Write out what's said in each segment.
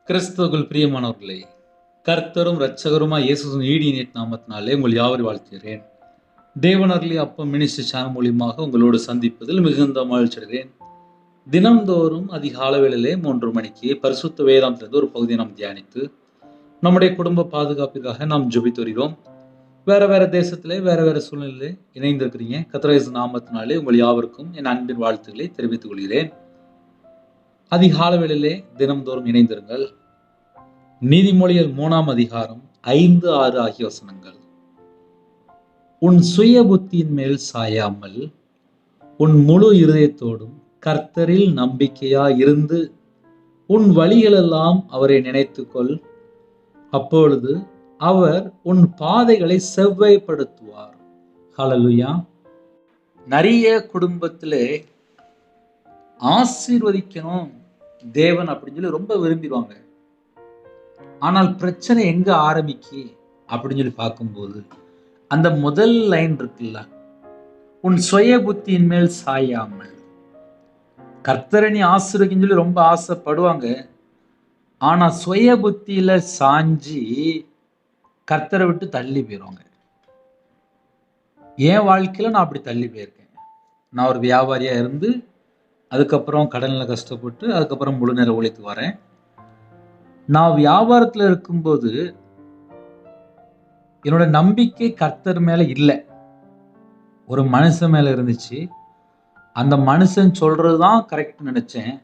கிறிஸ்துவுக்குள் பிரியமானவர்களே, கர்த்தரும் இரட்சகருமாய் இயேசுவின் ஈடிய நாமத்தினாலே உங்கள் யாவரையும் வாழ்த்துகிறேன். தேவனருளி அப்பம் மினிஸ்ட்ரி சேனல் மூலியமாக உங்களோடு சந்திப்பதில் மிகுந்த மகிழ்ச்சி அடைகிறேன். தினம்தோறும் அதிகால வேளையிலே 3 மணிக்கு பரிசுத்த வேதாந்தத்திலிருந்து ஒரு பகுதியை நாம் தியானித்து நம்முடைய குடும்ப பாதுகாப்பிற்காக நாம் ஜெபித்து வருகிறோம். வேற தேசத்திலே வேற சூழ்நிலையிலே இணைந்திருக்கிறீங்க. கர்த்தர் இயேசு நாமத்தினாலே உங்கள் யாவருக்கும் என் அன்பின் வாழ்த்துக்களை தெரிவித்துக் கொள்கிறேன். அதிகால வேளையிலே தினம்தோறும் இணைந்திருங்கள். நீதிமொழிகள் 3ஆம் அதிகாரம் 5, 6 ஆகிய வசனங்கள். உன் சுய புத்தியின் மேல் சாயாமல் உன் முழு இருதயத்தோடும் கர்த்தரில் நம்பிக்கையா இருந்து உன் வழிகளெல்லாம் அவரை நினைத்துக்கொள். அப்பொழுது அவர் உன் பாதைகளை செவ்வாய்ப்படுத்துவார். ஹல்லேலூயா. நிறைய குடும்பத்திலே ஆசீர்வதிக்கணும் தேவன் அப்படின்னு சொல்லி ரொம்ப விரும்பிடுவாங்க. ஆனால் பிரச்சனை எங்க ஆரம்பிக்கு அப்படின்னு சொல்லி பார்க்கும்போது அந்த முதல் லைன் இருக்குல்ல, உன் சுய புத்தியின் மேல் சாயாமல். கர்த்தரை ஆசீர்வதிக்கன்னு சொல்லி ரொம்ப ஆசைப்படுவாங்க. ஆனா சுய புத்தியில சாஞ்சி கர்த்தரை விட்டு தள்ளி போயிடுவாங்க. என் வாழ்க்கையில நான் அப்படி தள்ளி போயிருக்கேன். நான் ஒரு வியாபாரியா இருந்து அதுக்கப்புறம் கடன்ல கஷ்டப்பட்டு அதுக்கப்புறம் முழு நேர ஊழியத்துக்கு வரேன். நான் வியாபாரத்துல இருக்கும்போது என்னோட நம்பிக்கை கர்த்தர் மேல இல்லை, ஒரு மனுஷன் மேல இருந்துச்சு. அந்த மனுஷன் சொல்றதுதான் கரெக்ட் நினைச்சேன்.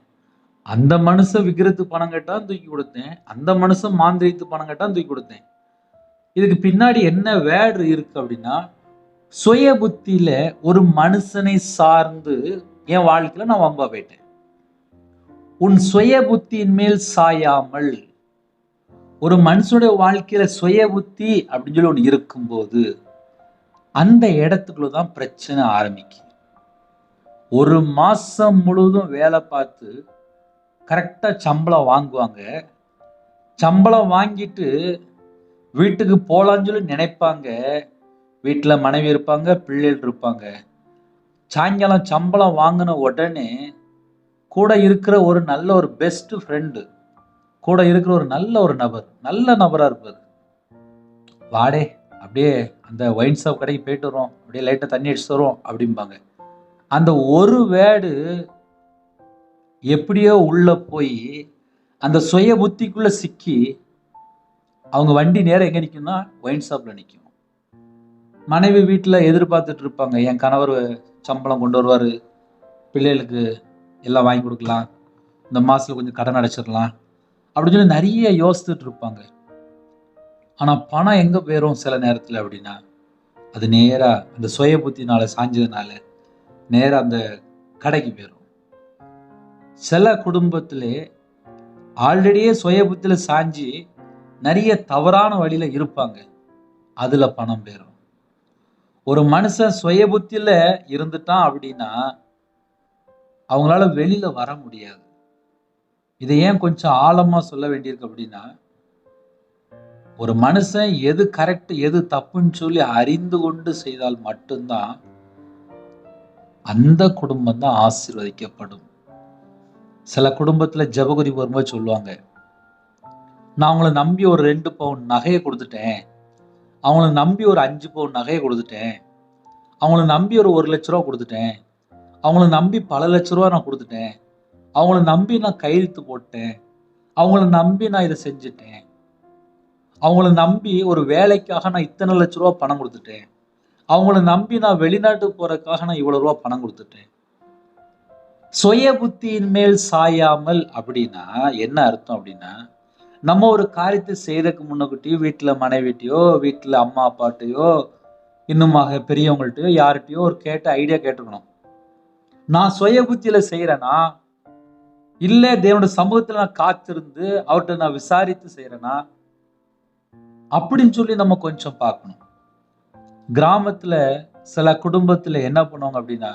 அந்த மனுஷன் விக்கிரத்து பணம் கேட்டா தூக்கி கொடுத்தேன், அந்த மனுஷன் மாந்திரித்து பணம் கேட்டா தூக்கி கொடுத்தேன். இதுக்கு பின்னாடி என்ன வேர்டு இருக்கு அப்படின்னா, சுய புத்தியில ஒரு மனுஷனை சார்ந்து என் வாழ்க்கையில நான் வம்பா போயிட்டேன். உன் சுய புத்தியின் மேல் சாயாமல். ஒரு மனுஷனுடைய வாழ்க்கையில சுய புத்தி அப்படின்னு சொல்லி ஒன்று இருக்கும்போது அந்த இடத்துக்குள்ளதான் பிரச்சனை ஆரம்பிக்கும். ஒரு மாசம் முழுவதும் வேலை பார்த்து கரெக்டா சம்பளம் வாங்குவாங்க. சம்பளம் வாங்கிட்டு வீட்டுக்கு போலான்னு சொல்லி நினைப்பாங்க. வீட்டுல மனைவி இருப்பாங்க, பிள்ளைகள் இருப்பாங்க. சாயங்காலம் சம்பளம் வாங்கின உடனே கூட இருக்கிற ஒரு நல்ல ஒரு பெஸ்ட் ஃப்ரெண்டு, கூட இருக்கிற ஒரு நல்ல நபரா இருப்பாரு. வாடே அப்படியே அந்த ஒயின் ஷாப் கடைக்கு போயிட்டு வரோம், அப்படியே லைட்டா தண்ணி அடிச்சுட்டு வரோம் அப்படிம்பாங்க. அந்த ஒரு வேர்டு எப்படியோ உள்ள போய் அந்த சுய புத்திக்குள்ள சிக்கி அவங்க வண்டி நேரம் எங்க நிற்கும்னா ஒயின் ஷாப்ல நிற்கும். மனைவி வீட்டுல எதிர்பார்த்துட்டு இருப்பாங்க, என் கணவர் சம்பளம் கொண்டு வருவாரு, பிள்ளைகளுக்கு எல்லாம் வாங்கி கொடுக்கலாம், இந்த மாசத்துல கொஞ்சம் கடன் அடைச்சிடலாம் அப்படின்னு சொல்லி நிறைய யோசிச்சுட்டு இருப்பாங்க. ஆனா பணம் எங்க போயிரும் சில நேரத்துல அப்படின்னா, அது நேரா அந்த சுய புத்தினால சாஞ்சதுனால நேரா அந்த கடைக்கு போயிரும். சில குடும்பத்திலே ஆல்ரெடியே சுய புத்தியில சாஞ்சி நிறைய தவறான வழியில இருப்பாங்க, அதுல பணம் போயிரும். ஒரு மனுஷன் சுய புத்தியில இருந்துட்டான் அப்படின்னா அவங்களால வெளியில வர முடியாது. இதை ஏன் கொஞ்சம் ஆழமா சொல்ல வேண்டியிருக்கு அப்படின்னா, ஒரு மனுஷன் எது கரெக்ட் எது தப்புன்னு சொல்லி அறிந்து கொண்டு செய்தால் மட்டும்தான் அந்த குடும்பம் தான் ஆசீர்வதிக்கப்படும். சில குடும்பத்துல ஜெபகுரி வரும்போது சொல்லுவாங்க, நான் அவங்கள நம்பி ஒரு 2 பவுன் நகையை கொடுத்துட்டேன், அவங்கள நம்பி ஒரு 5 பவுன் நகையை கொடுத்துட்டேன், அவங்கள நம்பி ஒரு 1 லட்ச ரூபா கொடுத்துட்டேன், அவங்கள நம்பி பல லட்ச ரூபா நான் கொடுத்துட்டேன், அவங்கள நம்பி நான் கையெழுத்து போட்டேன், அவங்கள நம்பி நான் இதை செஞ்சுட்டேன், அவங்கள நம்பி ஒரு வேலைக்காக நான் இத்தனை லட்ச ரூபா பணம் கொடுத்துட்டேன், அவங்கள நம்பி நான் வெளிநாட்டுக்கு போறதுக்காக நான் இவ்வளவு ரூபா பணம் கொடுத்துட்டேன். சுய புத்தியின் மேல் சாயாமல் அப்படின்னா என்ன அர்த்தம் அப்படின்னா, நம்ம ஒரு காரியத்தை செய்யறதுக்கு முன்னக்கூட்டியோ வீட்டுல மனைவிட்டையோ வீட்டுல அம்மா அப்பாட்டையோ இன்னுமாக பெரியவங்கள்ட்டையோ யார்கிட்டயோ ஒரு கேட்ட ஐடியா கேட்டுக்கணும். நான் சுய புத்தியில செய்யறேனா இல்ல தேவனோட சமூகத்துல நான் காத்திருந்து அவர்கிட்ட நான் விசாரித்து செய்யறேனா அப்படின்னு சொல்லி நம்ம கொஞ்சம் பார்க்கணும். கிராமத்துல சில குடும்பத்துல என்ன பண்ணுவாங்க அப்படின்னா,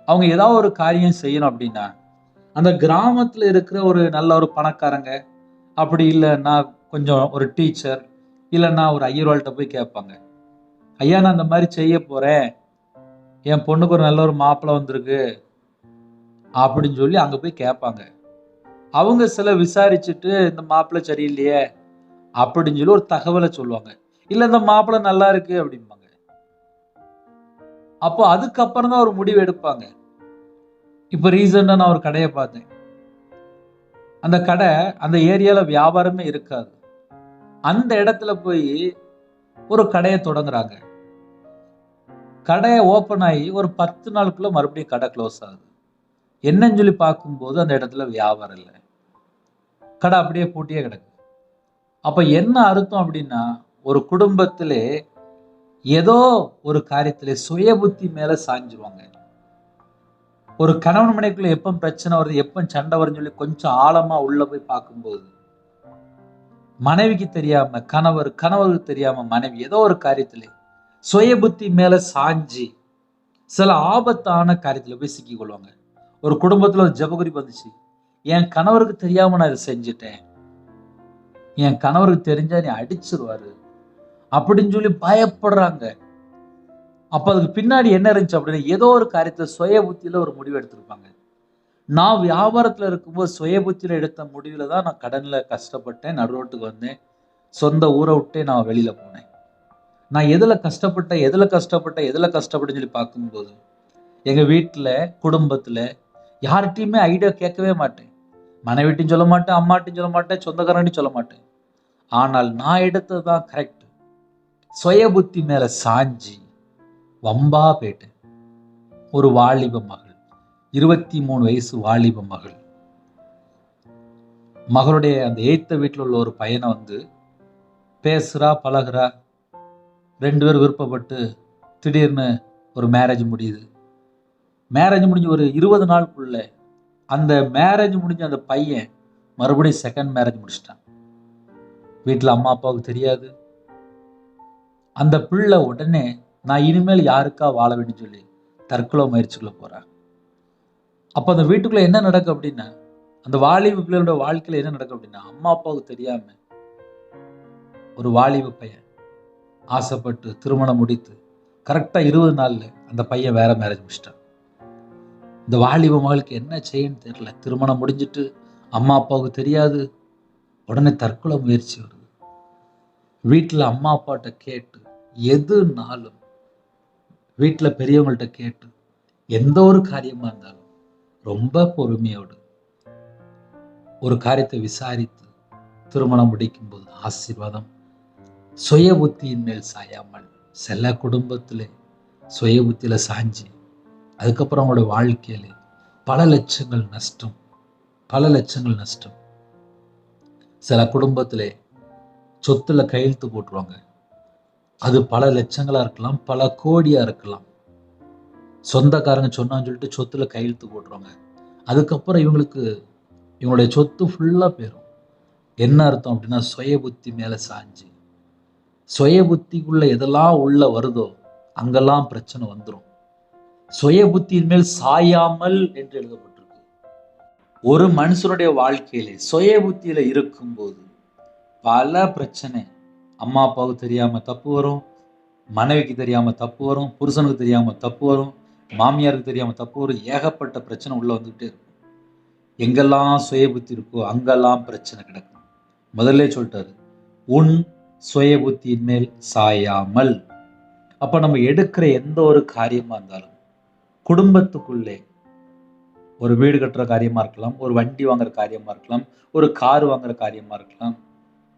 அவங்க ஏதாவது ஒரு காரியம் செய்யணும் அப்படின்னா அந்த கிராமத்துல இருக்கிற ஒரு நல்ல ஒரு பணக்காரங்க, அப்படி இல்லைன்னா கொஞ்சம் ஒரு டீச்சர், இல்லைன்னா ஒரு ஐயர்வாள்கிட்ட போய் கேட்பாங்க, ஐயா நான் இந்த மாதிரி செய்ய போறேன், என் பொண்ணுக்கு ஒரு நல்ல ஒரு மாப்பிள்ளை வந்திருக்கு அப்படின்னு சொல்லி அங்க போய் கேட்பாங்க. அவங்க சில விசாரிச்சுட்டு இந்த மாப்பிள்ளை சரியில்லையே அப்படின்னு சொல்லி ஒரு தகவலை சொல்லுவாங்க. இல்ல இந்த மாப்பிள்ளை நல்லா இருக்கு அப்படிம்பாங்க. அப்போ அதுக்கப்புறம் தான் ஒரு முடிவு எடுப்பாங்க. இப்ப ரீசெண்டா நான் ஒரு கடையை பார்த்தேன். அந்த கடை அந்த ஏரியால வியாபாரமே இருக்காது. அந்த இடத்துல போய் ஒரு கடையை தொடங்குறாங்க. கடையை ஓபன் ஆகி ஒரு 10 நாளுக்குள்ள மறுபடியும் கடை க்ளோஸ் ஆகுது. என்னன்னு சொல்லி பார்க்கும்போது அந்த இடத்துல வியாபாரம் இல்லை. கடை அப்படியே பூட்டியே கிடக்கு. அப்ப என்ன அர்த்தம் அப்படின்னா, ஒரு குடும்பத்திலே ஏதோ ஒரு காரியத்திலே சுய புத்தி மேல சாஞ்சிருவாங்க. ஒரு கணவன் மனைவிக்குள்ள எப்ப பிரச்சனை வருது, எப்ப சண்டை வருதுன்னு சொல்லி கொஞ்சம் ஆழமா உள்ள போய் பார்க்கும்போது, மனைவிக்கு தெரியாம கணவர், கணவருக்கு தெரியாம மனைவி ஏதோ ஒரு காரியத்திலே சுய புத்தி மேல சாஞ்சி சில ஆபத்தான காரியத்துல போய் சிக்கிக் கொள்வாங்க. ஒரு குடும்பத்துல ஒரு ஜெபகுறி வந்துச்சு. என் கணவருக்கு தெரியாம நான் இதை செஞ்சுட்டேன். என் கணவருக்கு தெரிஞ்சா நீ அடிச்சிருவாரு அப்படின்னு சொல்லி பயப்படுறாங்க. அப்ப அதுக்கு பின்னாடி என்ன இருந்துச்சு அப்படின்னா, ஏதோ ஒரு காரியத்துல சுய புத்தியில ஒரு முடிவு எடுத்திருப்பாங்க. நான் வியாபாரத்துல இருக்கும்போது சுய புத்தியில எடுத்த முடிவுல தான் நான் கடன்ல கஷ்டப்பட்டேன், நடுரோட்டுக்கு வந்தேன், சொந்த ஊரை விட்டே நான் வெளியில போனேன். நான் எதுல கஷ்டப்பட்டேன்னு சொல்லி பார்க்கும்போது, எங்க வீட்டுல, குடும்பத்துல யார்கிட்டயுமே ஐடியா கேட்கவே மாட்டேன். மனைவிட்டையும் சொல்ல மாட்டேன், அம்மாட்டையும் சொல்ல மாட்டேன், சொந்தக்காரன்ட்டையும் சொல்ல மாட்டேன். ஆனால் நான் எடுத்தது தான் கரெக்ட். சுய புத்தி மேல சாஞ்சி வம்பா போயிட்டேன். ஒரு வாலிப மகள், 23 வயசு வாலிப மகள். மகளுடைய அந்த எய்த்த வீட்டில் உள்ள ஒரு பையனை வந்து பேசுறா, பழகுறா. 2 பேரும் விருப்பப்பட்டு திடீர்னு ஒரு மேரேஜ் முடியுது. மேரேஜ் முடிஞ்சு ஒரு 20 நாளுக்குள்ள அந்த மேரேஜ் முடிஞ்ச அந்த பையன் மறுபடியும் செகண்ட் மேரேஜ் முடிச்சிட்டான். வீட்டில் அம்மா அப்பாவுக்கு தெரியாது. அந்த பிள்ளை உடனே நான் இனிமேல் யாருக்கா வாழ வேண்டும் சொல்லி தற்கொலை முயற்சிக்குள்ள போறான். அப்ப அந்த வீட்டுக்குள்ள என்ன நடக்கும் அப்படின்னா, அந்த வாலிப பிள்ளையோட வாழ்க்கையில என்ன நடக்கும் அப்படின்னா, அம்மா அப்பாவுக்கு தெரியாம ஒரு வாலிப பையன் ஆசைப்பட்டு திருமணம் முடித்து கரெக்டா 20 நாள்ல அந்த பையன் வேற மேரேஜ் முடிச்சிட்டான். இந்த வாலிப மகளுக்கு என்ன செய்யன்னு தெரியல. திருமணம் முடிஞ்சிட்டு அம்மா அப்பாவுக்கு தெரியாது. உடனே தற்கொலை முயற்சி வருது. வீட்டுல அம்மா அப்பாட்ட கேட்டு, எதுனாலும் வீட்டுல பெரியவங்கள்ட்ட கேட்டு, எந்த ஒரு காரியமா இருந்தாலும் ரொம்ப பொறுமையோடு ஒரு காரியத்தை விசாரித்து திருமணம் முடிக்கும் போது ஆசீர்வாதம். சுய புத்தியின் மேல் சாயாமல் சில குடும்பத்திலே சுய புத்தியில சாஞ்சி அதுக்கப்புறம் அவங்களோட வாழ்க்கையில பல லட்சங்கள் நஷ்டம். சில குடும்பத்திலே சொத்துல கையெழுத்து போட்டுருவாங்க. அது பல லட்சங்களா இருக்கலாம், பல கோடியா இருக்கலாம். சொந்தக்காரங்க சொன்னான்னு சொல்லிட்டு சொத்துல கையெழுத்து போட்டுருவாங்க. அதுக்கப்புறம் இவங்களுடைய சொத்து ஃபுல்லா போயிடும். என்ன அர்த்தம் அப்படின்னா, சுய புத்தி மேல சாஞ்சி சுய புத்திக்குள்ள எதெல்லாம் உள்ள வருதோ அங்கெல்லாம் பிரச்சனை வந்துடும். சுய புத்தியின் மேல் சாயாமல் என்று எழுதப்பட்டிருக்கு. ஒரு மனுஷனுடைய வாழ்க்கையிலே சுய புத்தியில இருக்கும்போது பல பிரச்சனை. அம்மா அப்பாவுக்கு தெரியாம தப்பு வரும், மனைவிக்கு தெரியாம தப்பு வரும், புருஷனுக்கு தெரியாம தப்பு வரும், மாமியாருக்கு தெரியாம தப்பு வரும். ஏகப்பட்ட பிரச்சனை உள்ள வந்துகிட்டே இருக்கும். எங்கெல்லாம் சுய புத்தி இருக்கோ அங்கெல்லாம் பிரச்சனை கிடக்கும். முதல்ல சொல்லிட்டாரு, உன் சுய புத்தியின் மேல் சாயாமல். அப்ப நம்ம எடுக்கிற எந்த ஒரு காரியமா இருந்தாலும் குடும்பத்துக்குள்ளே ஒரு வீடு கட்டுற காரியமா இருக்கலாம், ஒரு வண்டி வாங்குற காரியமா இருக்கலாம், ஒரு கார் வாங்குற காரியமா இருக்கலாம்,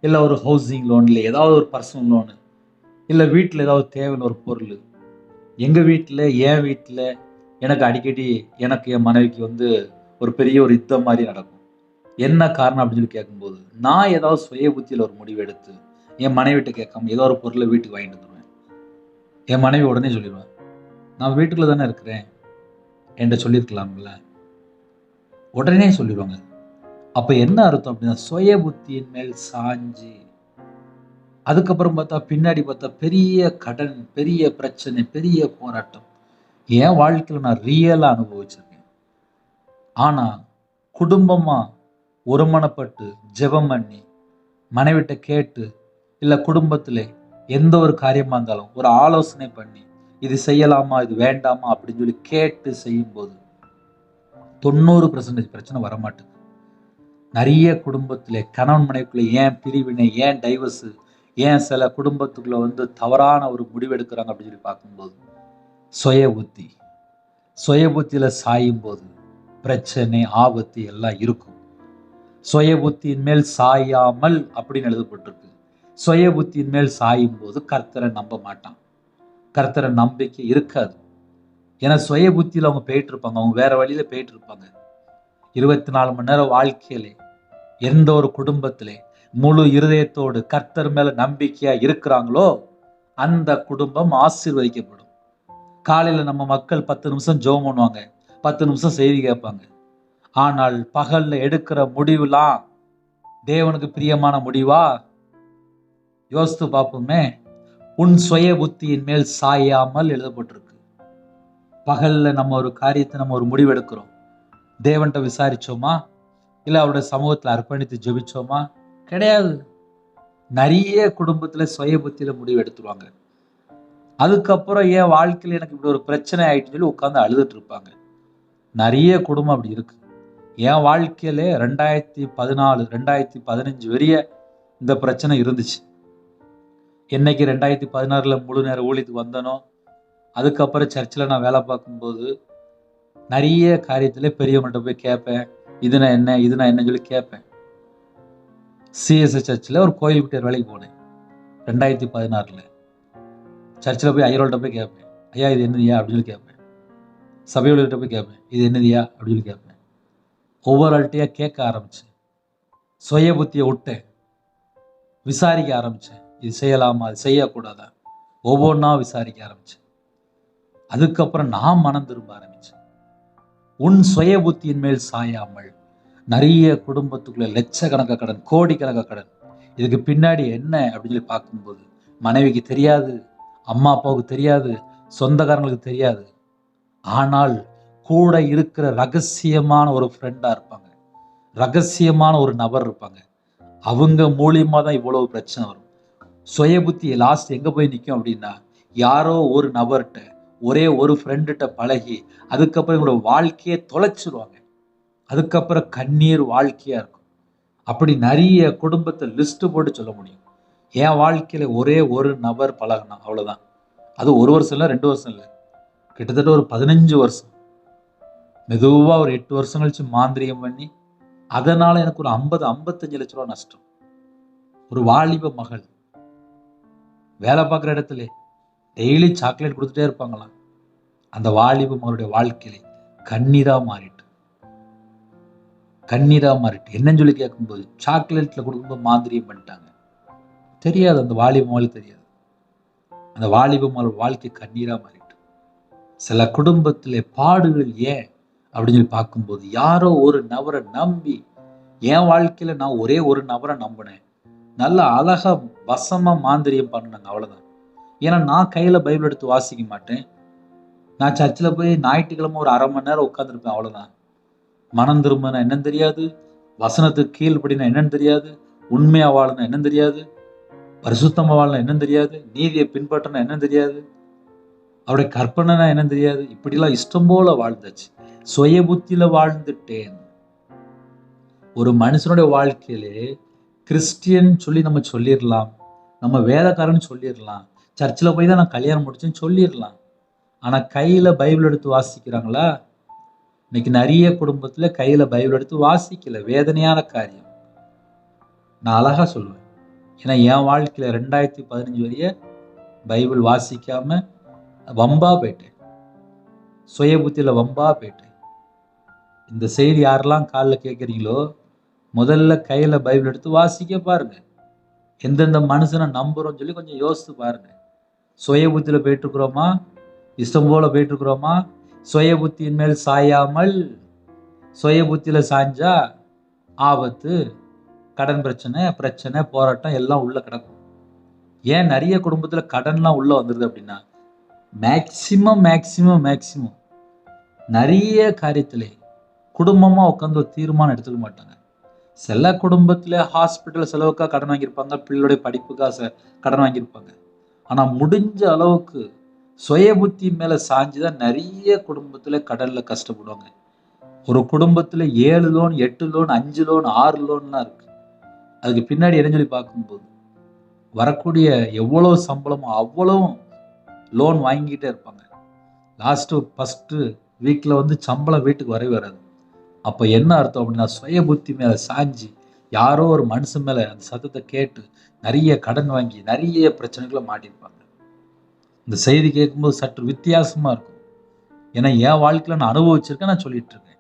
இல்லை ஒரு ஹவுசிங் லோன், இல்லை ஏதாவது ஒரு பர்சனல் லோனு, இல்லை வீட்டில் ஏதாவது தேவையான ஒரு பொருள். எங்கள் வீட்டில் என் வீட்டில் எனக்கு அடிக்கடி எனக்கு என் மனைவிக்கு வந்து ஒரு பெரிய ஒரு யுத்தம் மாதிரி நடக்கும். என்ன காரணம் அப்படின்னு சொல்லி கேட்கும்போது, நான் ஏதாவது சுய புத்தியில் ஒரு முடிவு எடுத்து என் மனைவிட்ட கேட்காம ஏதோ ஒரு பொருளை வீட்டுக்கு வாங்கிட்டு வந்துடுவேன். என் மனைவி உடனே சொல்லிடுவேன், நான் வீட்டுக்குள்ள தானே இருக்கிறேன், என்கிட்ட சொல்லியிருக்கலாம்ல, உடனே சொல்லிடுவாங்க. அப்ப என்ன அர்த்தம் அப்படின்னா, சுய புத்தியின் மேல் சாஞ்சி அதுக்கப்புறம் பின்னாடி பார்த்தா பெரிய கடன், பெரிய பிரச்சனை, பெரிய போராட்டம். என் வாழ்க்கையில நான் ரியலா அனுபவிச்சிருக்கேன். ஆனா குடும்பமா ஒருமனப்பட்டு ஜெபம் பண்ணி மனைவிட்ட கேட்டு, இல்ல குடும்பத்திலே எந்த ஒரு காரியமா இருந்தாலும் ஒரு ஆலோசனை பண்ணி, இது செய்யலாமா, இது வேண்டாமா அப்படின்னு சொல்லி கேட்டு செய்யும் போது 90% பிரச்சனை வரமாட்டேங்குது. நிறைய குடும்பத்திலே கணவன் மனைவிக்குள்ள ஏன் பிரிவினை, ஏன் டைவர்ஸு, ஏன் சில குடும்பத்துக்குள்ள தவறான ஒரு முடிவு எடுக்கிறாங்க அப்படின்னு சொல்லி பார்க்கும்போது, சுய புத்தி. சுய புத்தியில சாயும் போது பிரச்சனை, ஆபத்து எல்லாம் இருக்கும். சுய புத்தியின் மேல் சாயாமல் அப்படின்னு எழுதப்பட்டிருக்கு. சுய புத்தியின் மேல் சாயும் போது கர்த்தரை நம்ப மாட்டான். கர்த்தரை நம்பிக்கை இருக்காது. ஏன்னா சுய புத்தியில அவங்க போயிட்டு இருப்பாங்க. அவங்க வேற வழியில போயிட்டு இருப்பாங்க. 24 மணி நேரம் வாழ்க்கையிலே எந்த ஒரு குடும்பத்திலே முழு இருதயத்தோடு கர்த்தர் மேல நம்பிக்கையா இருக்கிறாங்களோ அந்த குடும்பம் ஆசீர்வதிக்கப்படும். காலையில நம்ம மக்கள் 10 நிமிஷம் ஜெபம் பண்ணுவாங்க, 10 நிமிஷம் செய்தி கேட்பாங்க. ஆனால் பகல்ல எடுக்கிற முடிவுலாம் தேவனுக்கு பிரியமான முடிவா? யோசித்து பார்ப்போமே. உன் சுய புத்தியின் மேல் சாயாமல் எழுதப்பட்டிருக்கு. பகல்ல நம்ம ஒரு காரியத்தை நம்ம ஒரு முடிவு எடுக்கிறோம். தேவன்கிட்ட விசாரிச்சோமா? இல்ல அவருடைய சமூகத்துல அர்ப்பணித்து ஜெபிச்சோமா? கிடையாது. நிறைய குடும்பத்துல சுய புத்தியில முடிவு எடுத்துருவாங்க. அதுக்கப்புறம் என் வாழ்க்கையில எனக்கு இப்படி ஒரு பிரச்சனை ஆயிட்டுன்னு சொல்லி உட்கார்ந்து அழுதுட்டு இருப்பாங்க. நிறைய குடும்பம் அப்படி இருக்கு. என் வாழ்க்கையில 2014, 2015 வரைய இந்த பிரச்சனை இருந்துச்சு. என்னைக்கு 2016ல முழு நேர ஊழியத்துக்கு வந்தனோ, அதுக்கப்புறம் சர்ச்சில் நான் வேலை பார்க்கும்போது நிறைய காரியத்துல பெரியவங்கள்ட்ட போய் கேட்பேன். இதுனா என்ன, இதுனா என்னன்னு சொல்லி கேட்பேன். சிஎஸ்ஐ சர்ச்சில் ஒரு கோயில் குட்டியார் வேலைக்கு போனேன் 2016ல. சர்ச்சில் போய் ஐயரோல்கிட்ட போய் கேட்பேன். ஐயா இது என்னதுயா அப்படின்னு சொல்லி கேட்பேன். சபையோட போய் கேட்பேன். இது என்னதுயா அப்படின்னு சொல்லி கேட்பேன். ஒவ்வொரு ஆள்கிட்டையா கேட்க ஆரம்பிச்சேன். சுய புத்தியை விட்டேன். விசாரிக்க ஆரம்பிச்சேன். இது செய்யலாமா, அது செய்யக்கூடாதா, ஒவ்வொன்றா விசாரிக்க ஆரம்பிச்சேன். அதுக்கப்புறம் நான் மனம் திரும்ப ஆரம்பிச்சேன். உன் சுய புத்தியின் மேல் சாயாமல் நிறைய குடும்பத்துக்குள்ள லட்சக்கணக்க கடன், கோடிக்கணக்க கடன். இதுக்கு பின்னாடி என்ன அப்படின்னு சொல்லி பார்க்கும்போது மனைவிக்கு தெரியாது, அம்மா அப்பாவுக்கு தெரியாது, சொந்தக்காரங்களுக்கு தெரியாது. ஆனால் கூட இருக்கிற ரகசியமான ஒரு ஃப்ரெண்டா இருப்பாங்க, ரகசியமான ஒரு நபர் இருப்பாங்க. அவங்க மூலியமா தான் இவ்வளவு பிரச்சனை வரும். சுய புத்தி லாஸ்ட் எங்க போய் நிற்கும் அப்படின்னா, யாரோ ஒரு நபர்கிட்ட, ஒரே ஒரு ஃப்ரெண்டுகிட்ட பழகி அதுக்கப்புறம் இவங்களோட வாழ்க்கையை தொலைச்சிருவாங்க. அதுக்கப்புறம் கண்ணீர் வாழ்க்கையா இருக்கும். அப்படி நிறைய குடும்பத்தை லிஸ்ட் போட்டு சொல்ல முடியும். என் வாழ்க்கையில ஒரே ஒரு நபர் பழகினா அவ்வளவுதான். அது 1 வருஷம் இல்லை, 2 வருஷம் இல்லை, கிட்டத்தட்ட ஒரு 15 வருஷம். மெதுவா ஒரு 8 வருஷம் கழிச்சு மாந்திரியம் பண்ணி அதனால எனக்கு ஒரு 50-55 லட்ச ரூபா நஷ்டம். ஒரு வாலிப மகள் வேலை பார்க்குற இடத்துல டெய்லி சாக்லேட் கொடுத்துட்டே இருப்பாங்களாம். அந்த வாலிப மகளுடைய வாழ்க்கையில கண்ணீரா மாறிட்டு என்னன்னு சொல்லி கேட்கும்போது சாக்லேட்ல கொடுக்கும்போது மாந்திரியம் பண்ணிட்டாங்க. தெரியாது, அந்த வாலிப மகளுக்கு தெரியாது. அந்த வாலிப மகள் வாழ்க்கை கண்ணீரா மாறிட்டு. சில குடும்பத்திலே பாடுகள் ஏன் அப்படின்னு சொல்லி பார்க்கும்போது யாரோ ஒரு நபரை நம்பி, என் வாழ்க்கையில நான் ஒரே ஒரு நபரை நம்பினேன், நல்லா அழகா வசமா மாந்திரியம் பண்ணாங்க, அவ்வளவுதான். ஏன்னா நான் கையில பைபிள் எடுத்து வாசிக்க மாட்டேன். நான் சர்ச்சில் போய் ஞாயிற்றுக்கிழமை ஒரு 1/2 மணி நேரம் உட்காந்துருப்பேன், அவ்வளவுதான். மனம் திரும்பினா என்னன்னு தெரியாது, வசனத்துக்கு கீழ்படினா என்னன்னு தெரியாது, உண்மையா வாழணும் என்னன்னு தெரியாது, பரிசுத்தமா வாழணும் என்னன்னு தெரியாது, நீதியை பின்பற்றணும் என்னன்னு தெரியாது, அவருடைய கற்பனைனா என்னன்னு தெரியாது. இப்படிலாம் இஷ்டம் போல வாழ்ந்தாச்சு. சுய புத்தியில வாழ்ந்துட்டேன். ஒரு மனுஷனுடைய வாழ்க்கையிலே கிறிஸ்டியன் சொல்லி நம்ம சொல்லிடலாம், நம்ம வேதக்காரன்னு சொல்லிடலாம், சர்ச்சில் போய் தான் நான் கல்யாணம் முடிச்சேன்னு சொல்லிடலாம். ஆனா கையில பைபிள் எடுத்து வாசிக்கிறாங்களா? இன்னைக்கு நிறைய குடும்பத்துல கையில பைபிள் எடுத்து வாசிக்கல. வேதனையான காரியம். நான் அழகா சொல்லுவேன். ஏன்னா என் வாழ்க்கையில 2015 வரைய பைபிள் வாசிக்காம வம்பா போயிட்டேன். சுய புத்தியில வம்பா போயிட்டேன். இந்த செய்தி யாரெல்லாம் காலில் கேட்குறீங்களோ முதல்ல கையில பைபிள் எடுத்து வாசிக்க பாருங்க. எந்தெந்த மனுஷனை நம்புறோம்னு சொல்லி கொஞ்சம் யோசித்து பாருங்க. சுய புத்தியில போயிட்டு இருக்கிறோமா, இஷ்டம் போல போயிட்டு இருக்கிறோமா? சுய புத்தியின் மேல் சாயாமல், சுய புத்தியில சாஞ்சா ஆபத்து, கடன் பிரச்சனை, போராட்டம் எல்லாம் உள்ள கிடக்கும். ஏன் நிறைய குடும்பத்துல கடன்லாம் உள்ள வந்துருது அப்படின்னா, மேக்சிமம் நிறைய காரியத்திலே குடும்பமா உட்காந்து ஒரு தீர்மானம் எடுத்துக்க மாட்டாங்க. சில குடும்பத்துல ஹாஸ்பிட்டல் செலவுக்காக கடன் வாங்கியிருப்பாங்க, பிள்ளைகளுடைய படிப்புக்காக கடன் வாங்கியிருப்பாங்க. ஆனா முடிஞ்ச அளவுக்கு சுய புத்தி மேல சாஞ்சுதான் நிறைய குடும்பத்துல கடல்ல கஷ்டப்படுவாங்க. ஒரு குடும்பத்துல 7 லோன், 8 லோன், 5 லோன், 6 லோன்லாம் இருக்கு. அதுக்கு பின்னாடி என்னன்னு சொல்லி பார்க்கும்போது, வரக்கூடிய எவ்வளவு சம்பளமோ அவ்வளவும் லோன் வாங்கிக்கிட்டே இருப்பாங்க. ஃபர்ஸ்ட் வீக்ல சம்பளம் வீட்டுக்கு வரவே வராது. அப்ப என்ன அர்த்தம் அப்படின்னா, சுய புத்தி மேல சாஞ்சி யாரோ ஒரு மனுஷன் மேல அந்த சத்தத்தை கேட்டு நிறைய கடன் வாங்கி நிறைய பிரச்சனைகளை மாட்டிருப்பாங்க. இந்த செய்தி கேட்கும்போது சற்று வித்தியாசமா இருக்கும். ஏன்னா என் வாழ்க்கையில நான் அனுபவிச்சிருக்கேன், நான் சொல்லிட்டு இருக்கேன்.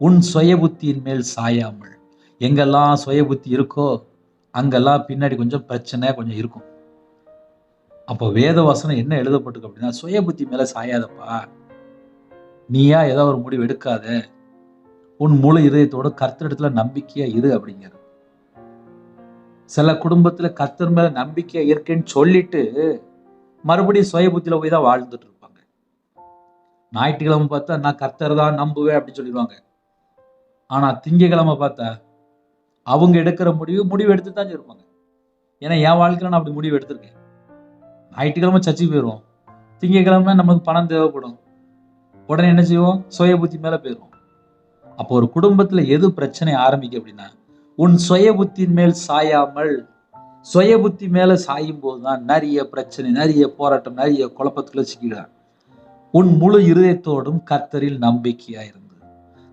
உன் சுய புத்தியின் மேல் சாயாமல். எங்கெல்லாம் சுய புத்தி இருக்கோ அங்கெல்லாம் பின்னாடி கொஞ்சம் பிரச்சனை கொஞ்சம் இருக்கும். அப்போ வேத வசனம் என்ன எழுதப்பட்டிருக்கு அப்படின்னா, சுய புத்தி மேல சாயாதப்பா, நீயா ஏதாவது ஒரு முடிவு எடுக்காத, உன் முழு இதயத்தோட கர்த்தரிடத்துல நம்பிக்கையா இரு அப்படிங்கிற. சில குடும்பத்துல கர்த்தர் மேல நம்பிக்கையா இருக்கேன்னு சொல்லிட்டு மறுபடியும் சுய புத்தியில போய் தான் வாழ்ந்துட்டு இருப்பாங்க. ஞாயிற்றுக்கிழமை பார்த்தா நான் கர்த்தர் தான் நம்புவேன் அப்படின்னு சொல்லிடுவாங்க. ஆனா திங்கக்கிழமை பார்த்தா அவங்க எடுக்கிற முடிவு எடுத்து தான் இருப்பாங்க. ஏன்னா என் வாழ்க்கையில நான் அப்படி முடிவு எடுத்திருக்கேன். ஞாயிற்றுக்கிழமை சர்ச்சுக்கு போயிடுவோம், திங்கக்கிழமை நமக்கு பணம் தேவைப்படும், உடனே என்ன செய்வோம், சுய புத்தி மேல போயிடுவோம். அப்போ ஒரு குடும்பத்துல எது பிரச்சனை ஆரம்பிக்கும் அப்படின்னா, உன் சுய புத்தியின் மேல் சாயாமல். சுய புத்தி மேல சாயும் போதுதான் நிறைய பிரச்சனை, நிறைய போராட்டம், நிறைய குழப்பத்துல சிக்கிறார். உன் முழு இருதயத்தோடும் கர்த்தரில் நம்பிக்கையா இருந்து.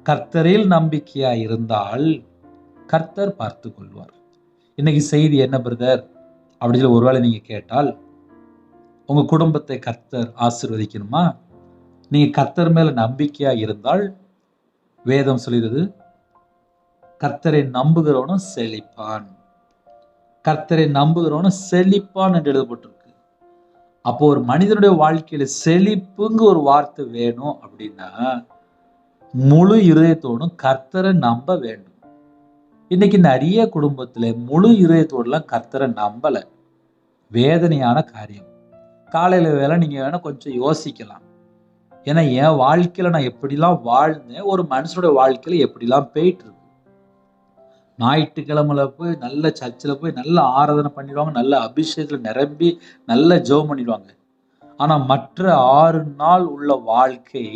கர்த்தரில் நம்பிக்கையா இருந்தால் கர்த்தர் பார்த்து கொள்வார். இன்னைக்கு செய்தி என்ன பிரதர் அப்படி சொல்லி ஒருவேளை நீங்க கேட்டால், உங்க குடும்பத்தை கர்த்தர் ஆசீர்வதிக்கணுமா? நீங்க கர்த்தர் மேல நம்பிக்கையா இருந்தால் வேதம் சொல்கிறது, கர்த்தரை நம்புகிறவனும் செழிப்பான். கர்த்தரை நம்புகிறவனும் செழிப்பான் என்று எழுதப்பட்டிருக்கு. அப்போ ஒரு மனிதனுடைய வாழ்க்கையில செழிப்புங்க ஒரு வார்த்தை வேணும் அப்படின்னா, முழு இருதயத்தோடும் கர்த்தரை நம்ப வேண்டும். இன்னைக்கு நிறைய குடும்பத்துல முழு இருதயத்தோடலாம் கர்த்தரை நம்பல. வேதனையான காரியம். காலையில வேலை நீங்க வேணா கொஞ்சம் யோசிக்கலாம். ஏன்னா என் வாழ்க்கையில நான் எப்படிலாம் வாழ்ந்தேன், ஒரு மனுஷனுடைய வாழ்க்கையில எப்படிலாம் போயிட்டு இருக்கு. ஞாயிற்றுக்கிழமையில போய் நல்ல சர்ச்சில் போய் நல்ல ஆராதனை பண்ணிடுவாங்க, நல்ல அபிஷேகத்துல நிரம்பி நல்ல ஜெபம் பண்ணிடுவாங்க. ஆனா மற்ற 6 நாள் உள்ள வாழ்க்கை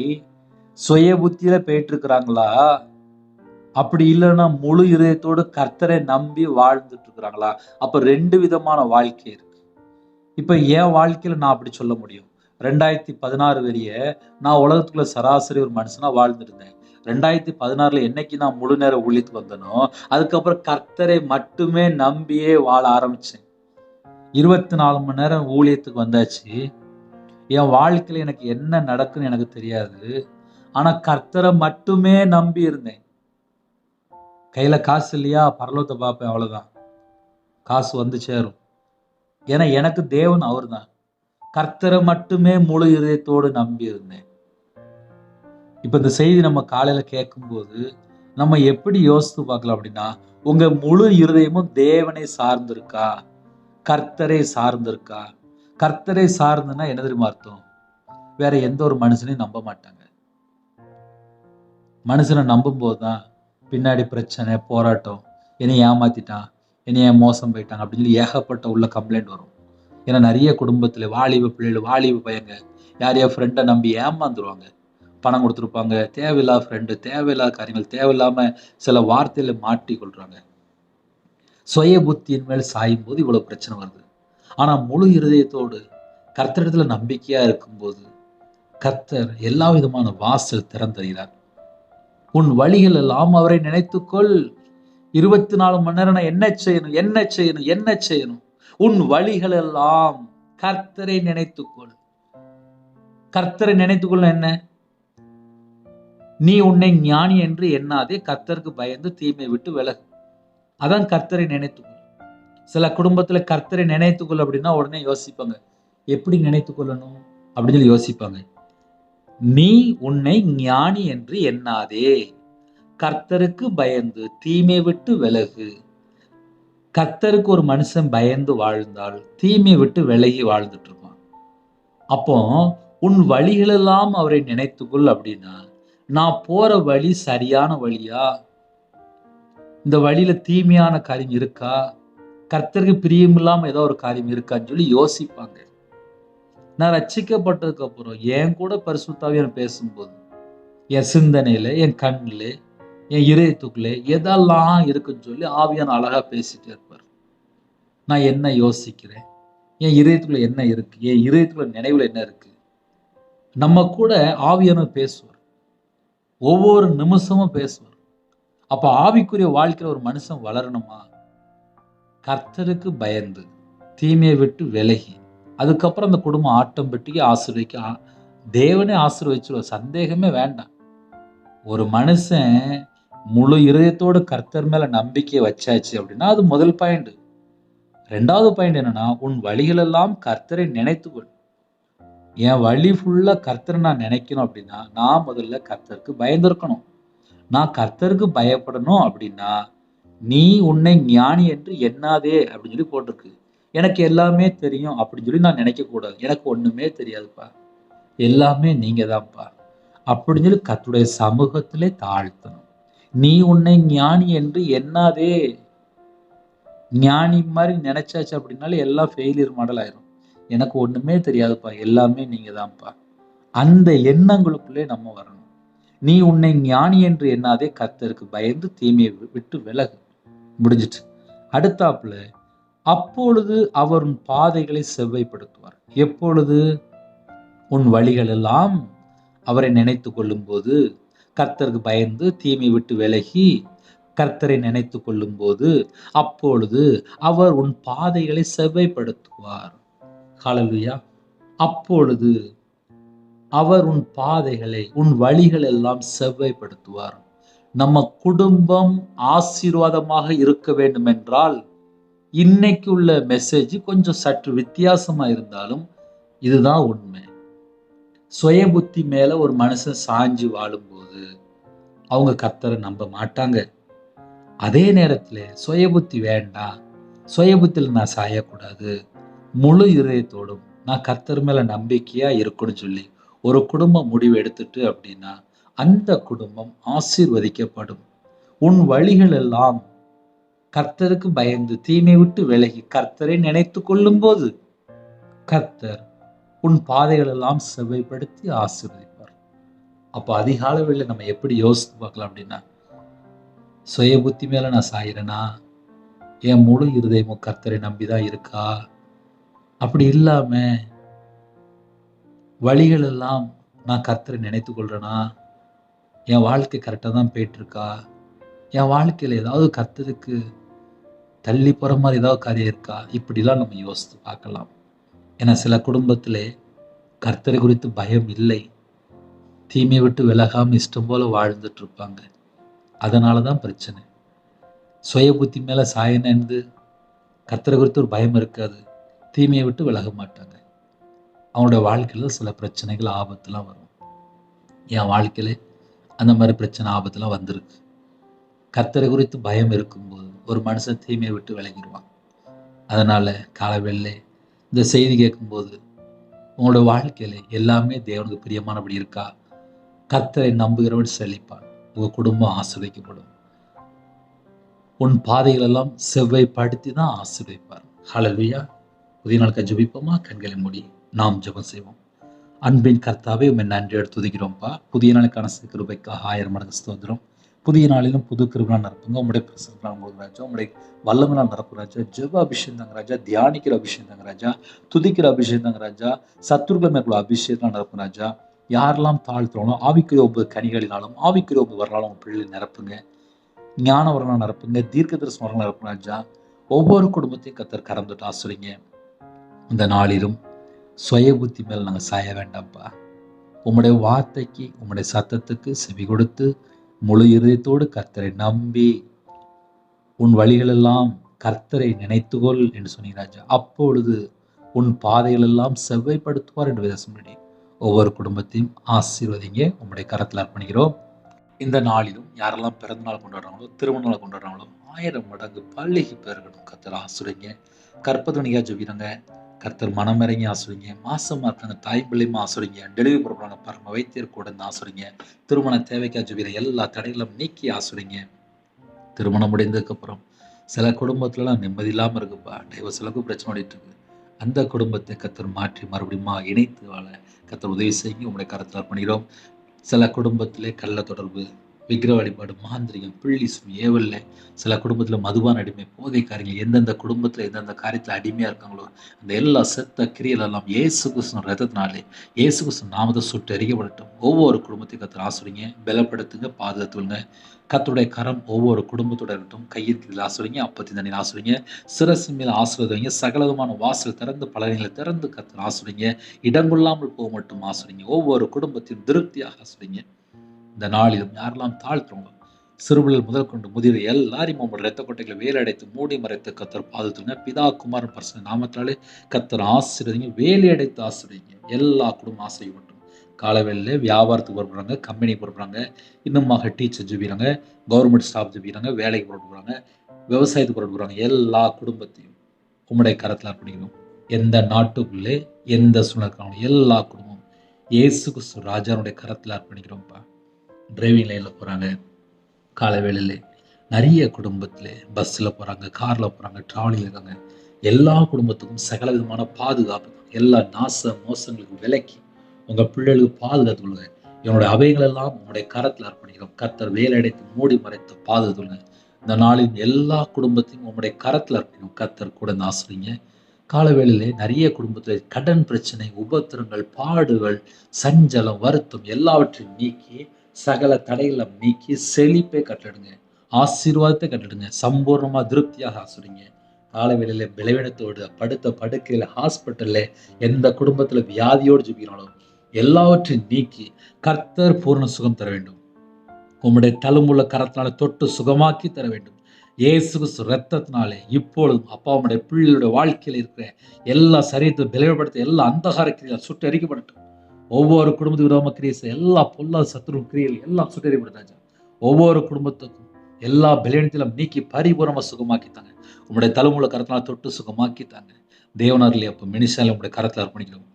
சுய புத்தியில போயிட்டு இருக்கிறாங்களா, அப்படி இல்லைன்னா முழு இதயத்தோடு கர்த்தரை நம்பி வாழ்ந்துட்டு இருக்கிறாங்களா? அப்ப 2 விதமான வாழ்க்கை இருக்கு. இப்ப என் வாழ்க்கையில நான் அப்படி சொல்ல முடியும். 2016 வரைய நான் உலகத்துக்குள்ள சராசரி ஒரு மனுஷனா வாழ்ந்துருந்தேன். 2016ல என்னைக்கு நான் முழு நேர ஊழியத்துக்கு வந்தனோ, அதுக்கப்புறம் கர்த்தரை மட்டுமே நம்பியே வாழ ஆரம்பிச்சேன். 24 மணி நேரம் ஊழியத்துக்கு வந்தாச்சு. என் வாழ்க்கையில எனக்கு என்ன நடக்குன்னு எனக்கு தெரியாது. ஆனா கர்த்தரை மட்டுமே நம்பி இருந்தேன். கையில காசு இல்லையா, பரலோகத்தை பார்ப்பேன், அவ்வளவுதான். காசு வந்து சேரும். ஏன்னா எனக்கு தேவன் அவர்தான். கர்த்தரை மட்டுமே முழு இதயத்தோடு நம்பி இருந்தேன். இப்ப இந்த செய்தி நம்ம காலையில கேட்கும்போது நம்ம எப்படி யோசித்து பார்க்கலாம் அப்படின்னா, உங்க முழு இருதயமும் தேவனை சார்ந்திருக்கா, கர்த்தரை சார்ந்திருக்கா? கர்த்தரை சார்ந்துன்னா என்ன தெரியுமா அர்த்தம்? வேற எந்த ஒரு மனுஷனையும் நம்ப மாட்டாங்க. மனுஷனை நம்பும் போதுதான் பின்னாடி பிரச்சனை, போராட்டம், என்னை ஏமாத்திட்டான், என்னைய மோசம் போயிட்டாங்க அப்படின்னு சொல்லி ஏகப்பட்ட உள்ள கம்ப்ளைண்ட் வரும். ஏன்னா நிறைய குடும்பத்துல வாலிப பிள்ளைகள், வாலிப பையங்க யாரையா ஃப்ரெண்டை நம்பி ஏமாந்துருவாங்க. பணம் கொடுத்துருப்பாங்க, தேவையில்லாத ஃப்ரெண்டு, தேவையில்லாத காரியங்கள், தேவையில்லாம சில வார்த்தையில மாட்டி கொள்றாங்க. சுய புத்தியின் மேல் சாயும் போது இவ்வளவு பிரச்சனை வருது. ஆனா முழு இருதயத்தோடு கர்த்தரிடத்துல நம்பிக்கையா இருக்கும்போது கர்த்தர் எல்லா விதமான வாசல் திறந்தறிகிறார். உன் வழிகள் எல்லாம் அவரை நினைத்துக்கொள். 24 மணி நேரம் நான் என்ன செய்யணும், என்ன செய்யணும், என்ன செய்யணும்? உன் வழிகள் எல்லாம் கர்த்தரை நினைத்துக்கொள். கர்த்தரை நினைத்துக்கொள்ள என்ன? நீ உன்னை ஞானி என்று எண்ணாதே, கர்த்தருக்கு பயந்து தீமை விட்டு விலகு. அதான் கர்த்தரை நினைத்துக்கொள். சில குடும்பத்துல கர்த்தரை நினைத்துக்கொள் அப்படின்னா உடனே யோசிப்பாங்க, எப்படி நினைத்துக்கொள்ளணும் அப்படின்னு சொல்லி யோசிப்பாங்க. நீ உன்னை ஞானி என்று எண்ணாதே, கர்த்தருக்கு பயந்து தீமை விட்டு விலகு. கர்த்தருக்கு ஒரு மனுஷன் பயந்து வாழ்ந்தால் தீமை விட்டு விலகி வாழ்ந்துட்டு இருப்பான். அப்போ உன் வழிகளெல்லாம் அவரை நினைத்துக்கொள் அப்படின்னா, நான் போற வழி சரியான வழியா, இந்த வழியில தீமையான காரியம் இருக்கா, கர்த்தருக்கு பிரியமில்லாம ஏதோ ஒரு காரியம் இருக்கான்னு சொல்லி யோசிப்பாங்க. நான் ரட்சிக்கப்பட்டதுக்கு அப்புறம் என் கூட பரிசுத்த ஆவியானவர் பேசும்போது என் சிந்தனையில, என் கண்ணுல, என் இதயத்துக்குள்ளே எதெல்லாம் இருக்குன்னு சொல்லி ஆவியான அழகா பேசிட்டே இருப்பார். நான் என்ன யோசிக்கிறேன், என் இதயத்துக்குள்ள என்ன இருக்கு, என் இதயத்துக்குள்ள நினைவுல என்ன இருக்கு, நம்ம கூட ஆவியானவர் பேசுவார். ஒவ்வொரு நிமிஷமும் பேசுவார். அப்ப ஆவிக்குரிய வாழ்க்கையில ஒரு மனுஷன் வளரணுமா, கர்த்தருக்கு பயந்து தீமையை விட்டு விலகி, அதுக்கப்புறம் அந்த குடும்பம் ஆட்டோமேட்டிக்கா தேவனே ஆசீர்வதிச்சிருவார். சந்தேகமே வேண்டாம். ஒரு மனுஷன் முழு இதயத்தோடு கர்த்தர் மேல நம்பிக்கையை வச்சாச்சு அப்படின்னா அது முதல் பாயிண்ட். 2வது பாயிண்ட் என்னன்னா, உன் வழிகள் எல்லாம் கர்த்தரை நினைத்துக்கொள். என் வழி ஃபுல்லா கர்த்தரை நான் நினைக்கணும் அப்படின்னா நான் முதல்ல கர்த்தருக்கு பயந்திருக்கணும். நான் கர்த்தருக்கு பயப்படணும் அப்படின்னா, நீ உன்னை ஞானி என்று எண்ணாதே அப்படின்னு சொல்லி போட்டிருக்கு. எனக்கு எல்லாமே தெரியும் அப்படின்னு சொல்லி நான் நினைக்க கூடாது. எனக்கு ஒண்ணுமே தெரியாதுப்பா, எல்லாமே நீங்க தான்ப்பா அப்படின்னு சொல்லி கர்த்தருடைய சமூகத்திலே தாழ்த்தணும். நீ உன்னை ஞானி என்று எண்ணாதே. ஞானி மாதிரி நினைச்சாச்சு அப்படின்னாலே எல்லாம் ஃபெயிலியர் மாடல் ஆயிரும். எனக்கு ஒண்ணுமே தெரியாதுப்பா, எல்லாமே நீங்க தான்ப்பா. அந்த எண்ணங்களுக்குள்ளே நம்ம வரணும். நீ உன்னை ஞானி என்று எண்ணாதே, கர்த்தருக்கு பயந்து தீமையை விட்டு விலகு. முடிஞ்சிட்டு. அடுத்தாப்புல, அப்பொழுது அவர் உன் பாதைகளை செவ்வைப்படுத்துவார். எப்பொழுது? உன் வழிகள் எல்லாம் அவரை நினைத்து கொள்ளும் போது, கர்த்தருக்கு பயந்து தீமை விட்டு விலகி கர்த்தரை நினைத்து கொள்ளும் போது, அப்பொழுது அவர் உன் பாதைகளை செவ்வைப்படுத்துவார். ஹல்லேலூயா. அப்பொழுது அவர் உன் பாதைகளை, உன் வழிகள் எல்லாம் செவ்வைப்படுத்துவார். நம்ம குடும்பம் ஆசீர்வாதமாக இருக்க வேண்டும் என்றால், இன்னைக்கு உள்ள மெசேஜ் கொஞ்சம் சற்று வித்தியாசமா இருந்தாலும் இதுதான் உண்மை. சுய புத்தி மேல ஒரு மனுஷன் சாஞ்சு வாழும்போது அவங்க கர்த்தரை நம்ப மாட்டாங்க. அதே நேரத்துல சுய புத்தி வேண்டாம், சுய புத்தியில நான் சாயக்கூடாது, முழு இதயத்தோடும் நான் கர்த்தர் மேல நம்பிக்கையா இருக்கணும்னு சொல்லி ஒரு குடும்பம் முடிவு எடுத்துட்டு அப்படின்னா அந்த குடும்பம் ஆசீர்வதிக்கப்படும். உன் வழிகள் எல்லாம் கர்த்தருக்கு பயந்து தீமை விட்டு விலகி கர்த்தரை நினைத்து கொள்ளும் போது கர்த்தர் உன் பாதைகள் எல்லாம் செவ்வைப்படுத்தி ஆசீர்வதிப்பார். அப்போ அதிகாலையில நம்ம எப்படி யோசித்து பார்க்கலாம் அப்படின்னா, சுய புத்தி மேல நான் சாயிறேனா, என் முழு இருதயமும் கர்த்தரை நம்பிதான் இருக்கா, அப்படி இல்லாம வழிகள் எல்லாம் நான் கர்த்தரை நினைத்து கொள்றேனா, என் வாழ்க்கை கரெக்டா தான் போயிட்டு இருக்கா, என் வாழ்க்கையில ஏதாவது கர்த்தருக்கு தள்ளி போற மாதிரி ஏதாவது காரியம் இருக்கா, இப்படிலாம் நம்ம யோசித்து பார்க்கலாம். ஏன்னா சில குடும்பத்திலே கர்த்தரை குறித்து பயம் இல்லை, தீமையை விட்டு விலகாம இஷ்டம் போல வாழ்ந்துட்டு இருப்பாங்க. அதனாலதான் பிரச்சனை. சுய புத்தி மேல சாயனேந்து கர்த்தரை குறித்து ஒரு பயம் இருக்காது, தீமையை விட்டு விலக மாட்டாங்க. அவனுடைய வாழ்க்கையில சில பிரச்சனைகள் ஆபத்துலாம் வரும். என் வாழ்க்கையில அந்த மாதிரி பிரச்சனை ஆபத்துலாம் வந்திருக்கு. கர்த்தரை குறித்து பயம் இருக்கும்போது ஒரு மனுஷன் தீமையை விட்டு விலகிடுவான். அதனால காலவேளை இந்த செய்தி கேட்கும்போது உங்களோட வாழ்க்கையில எல்லாமே தேவனுக்கு பிரியமானபடி இருக்கா, கர்த்தரை நம்புகிறவன் செழிப்பான், உங்க குடும்பம் ஆசீர்வதிக்கப்படும், உன் பாதைகள் எல்லாம் செவ்வைப்படுத்தி தான் ஆசீர்வதிப்பார். ஹல்லேலூயா. புதிய நாளுக்கு ஜெபிப்போமா? கண்களை மூடி நாம் ஜெபம் செய்வோம். அன்பின் கர்த்தாவே, உம்மை நன்றியோடு துதிக்கிறோம்ப்பா. புதிய நாளுக்கான கிருபைக்காக 1000 மடங்கு ஸ்தோத்திரம். புதிய நாளிலும் புது கிருபையால் நிரப்புங்க. உம்முடைய பிரசன்னத்தால் உங்களுக்கு ராஜா, உம்முடைய வல்லமையால் நிரப்பு ராஜா. ஜெப அபிஷேகம் தாங்க ராஜா, தியானிக்கிற அபிஷேகம் தாங்க ராஜா, துதிக்கிற அபிஷேகம் தாங்க ராஜா, சத்துருக்களை மேற்கொள்ள அபிஷேகத்தால் நிரப்பு ராஜா. யாரெல்லாம் தாழ்த்துறோம் ஆவிக்குரிய ஒவ்வொரு கனிகளினாலும் ஆவிக்குரிய ஒவ்வொரு வரலாலும் உங்க பிள்ளைகளை நிரப்புங்க. ஞான வரலாம் நிரப்புங்க, தீர்க்க தரிசன வரலாம் நிரப்புங்க ராஜா. ஒவ்வொரு குடும்பத்தையும் கர்த்தர் கறந்துட்டு ஆசிரிங்க. இந்த நாளிலும் சுய புத்தி மேல் நாங்கள் சாய வேண்டாம்ப்பா. உம்முடைய வார்த்தைக்கு, உம்முடைய சத்தத்துக்கு செவி கொடுத்து முழு இதயத்தோடு கர்த்தரை நம்பி உன் வழிகள் எல்லாம் கர்த்தரை நினைத்துக்கொள் என்று சொன்னீங்க ராஜா. அப்பொழுது உன் பாதைகள் எல்லாம் செவ்வைப்படுத்துவார் என்று விதசம்படி ஒவ்வொரு குடும்பத்தையும் ஆசீர்வதிங்க. உம்முடைய கரத்தில் அர்ப்பணிக்கிறோம். இந்த நாளிலும் யாரெல்லாம் பிறந்த நாள் கொண்டாடுறாங்களோ, திருமண நாள் கொண்டாடுறாங்களோ 1000 மடங்கு பள்ளிக்கு பெருகணும். கர்த்தர் ஆசீர்வதிங்க. கற்பதனியா ஜெபிக்கிறங்க, கர்த்தர் மனமிறங்கி ஆசீர்வதிங்க. மாசமா இருக்காங்க, தாய் பிள்ளையுமா ஆசீர்வதிங்க. டெலிவரி போடுறாங்க பாருங்க, வைத்தியர் கூட இருந்து ஆசீர்வதிங்க. திருமண தேவைக்கா ஜெபிக்கிற எல்லா தடைகளும் நீக்கி ஆசீர்வதிங்க. திருமணம் முடிந்ததுக்கு அப்புறம் சில குடும்பத்துலலாம் நிம்மதி இல்லாம இருக்குப்பா, டைவர்ஸ் அளவுக்கு பிரச்சனை ஓடிட்டு இருக்கு. அந்த குடும்பத்தை கர்த்தர் மாற்றி மறுபடியும் இணைத்து வாழ கர்த்தர் உதவி செய்யுங்க. உங்களுடைய கரத்தில் அர்ப்பணிக்கிறோம். சில குடும்பத்திலே கள்ள தொடர்பு, விக்கிர வழிபாடு, மாந்திரிகம், பில்லி ஏவல்ல, சில குடும்பத்தில் மதுபான அடிமை, போதைக்காரங்க, எந்தெந்த குடும்பத்தில் எந்தெந்த காரியத்தில் அடிமையாக இருக்காங்களோ அந்த எல்லா செத்த கிரியல் எல்லாம் இயேசு கிறிஸ்துவின் ரத்தத்தினாலே இயேசு கிறிஸ்து நாமத்தை சுட்டு எரிக்கப்படட்டும். ஒவ்வொரு குடும்பத்தையும் கர்த்தர் ஆசீர்வதிங்க, பலப்படுத்துங்க, பாதுகாத்துங்க. கர்த்தருடைய கரம் ஒவ்வொரு குடும்பத்தோட இருக்கட்டும். கையின் கீழ் ஆசீர்வதிங்க, அப்பத்தின் தண்ணீர் ஆசீர்வதிங்க, சிரசு மேல் ஆசீர்வதிங்க, சகலவிதமான வாசல் திறந்து பலகைகளை திறந்து கர்த்தர் ஆசீர்வதிங்க, இடங்கொள்ளாமல் போக மட்டும் ஆசீர்வதிங்க. ஒவ்வொரு குடும்பத்தையும் திருப்தியாக ஆசீர்வதிங்க. இந்த நாளிலும் யாரெல்லாம் தாழ்த்துறோங்க, சிறுபிள்ளை முதல் கொண்டு முதிர் எல்லாரையும் உங்களோட இரத்த கொட்டைகளை வேலையடைத்து மூடி மறைத்து கத்தர் பாதுகாத்துங்க. பிதா குமாரன் பரிசுத்த நாமத்தாலே கத்தர் ஆசீர்வதிங்க, வேலையடைத்து ஆசீர்வதிங்க. எல்லா குடும்பம் ஆசீர்வதிக்கப்படும். காலவேளையில் வியாபாரத்துக்கு புறப்படுறாங்க, கம்பெனிக்கு புறப்படுறாங்க, இன்னுமாக டீச்சர் ஜெபிக்கிறாங்க, கவர்மெண்ட் ஸ்டாஃப் ஜெபிக்கிறாங்க, வேலைக்கு புறப்படுறாங்க, விவசாயத்துக்கு புறப்படுறாங்க. எல்லா குடும்பத்தையும் உம்முடைய கரத்தில் அர்ப்பணிக்கணும். எந்த நாட்டுக்குள்ளே எந்த சூழ்நிலை எல்லா குடும்பமும் இயேசு கிறிஸ்து ராஜாவுடைய கரத்தில் அர்ப்பணிக்கிறோம்ப்பா. டிரைவிங் லைனில் போகிறாங்க, காலை வேளையில் நிறைய குடும்பத்தில் பஸ்ஸில் போகிறாங்க, காரில் போகிறாங்க, ட்ராவலில் இருக்காங்க. எல்லா குடும்பத்துக்கும் சகல விதமான பாதுகாப்பு, எல்லா நாச மோசங்களுக்கு விலக்கி உங்கள் பிள்ளைகளுக்கு பாதுகாத்து கொள்ளுங்க. என்னுடைய அவைகளெல்லாம் உங்களுடைய கரத்தில் அர்ப்பணிக்கிறோம். கர்த்தர் வேலையடைத்து மூடி மறைத்து பாதுகாத்துள்ளுங்க. இந்த நாளின் எல்லா குடும்பத்தையும் உங்களுடைய கரத்தில் அர்ப்பணிக்கும். கர்த்தர் கூட ஆசிரியங்க. காலவேளையிலே நிறைய குடும்பத்தில் கடன் பிரச்சனை, உபத்திரங்கள், பாடுகள், சஞ்சலம், வருத்தம் எல்லாவற்றையும் நீக்கி சகல தடைகளை நீக்கி செழிப்பை கட்டிடுங்க, ஆசீர்வாதத்தை கட்டிடுங்க, சம்பூர்ணமா திருப்தியாக ஆசிரிங்க. காலவேளையில பலவீனத்தோடு படுத்த படுக்கையில ஹாஸ்பிட்டல்ல எந்த குடும்பத்துல வியாதியோடு ஜெபிக்கிறாலும் எல்லாவற்றையும் நீக்கி கர்த்தர் பூர்ண சுகம் தர வேண்டும். உம்முடைய தழும்புள்ள கரத்தினால தொட்டு சுகமாக்கி தர வேண்டும். இயேசு கிறிஸ்து ரத்தத்தினாலே இப்பொழுதும் அப்பா உம்முடைய பிள்ளைகளுடைய வாழ்க்கையில் இருக்கிற எல்லா சரீரத்தை பலவீனப்படுத்த எல்லா அந்தகார கிரியை சுட்டு எரிக்கப்படட்டும். ஒவ்வொரு குடும்பத்துக்கு விரோதமாக கிரியை எல்லா பொல்லா சத்துரு கிரியல் எல்லாம் சுட்டு எரிக்கப்பட்டாச்சு. ஒவ்வொரு குடும்பத்துக்கும் எல்லா பலவீனத்திலும் நீக்கி பரிபூர்ணமா சுகமாக்கித்தாங்க. உம்முடைய தழும்புள்ள கரத்தினால தொட்டு சுகமாக்கித்தாங்க. தேவனாரிலே அப்போ மினிஷால உங்களுடைய கரத்தில் அர்ப்பணிக்கிறோம்.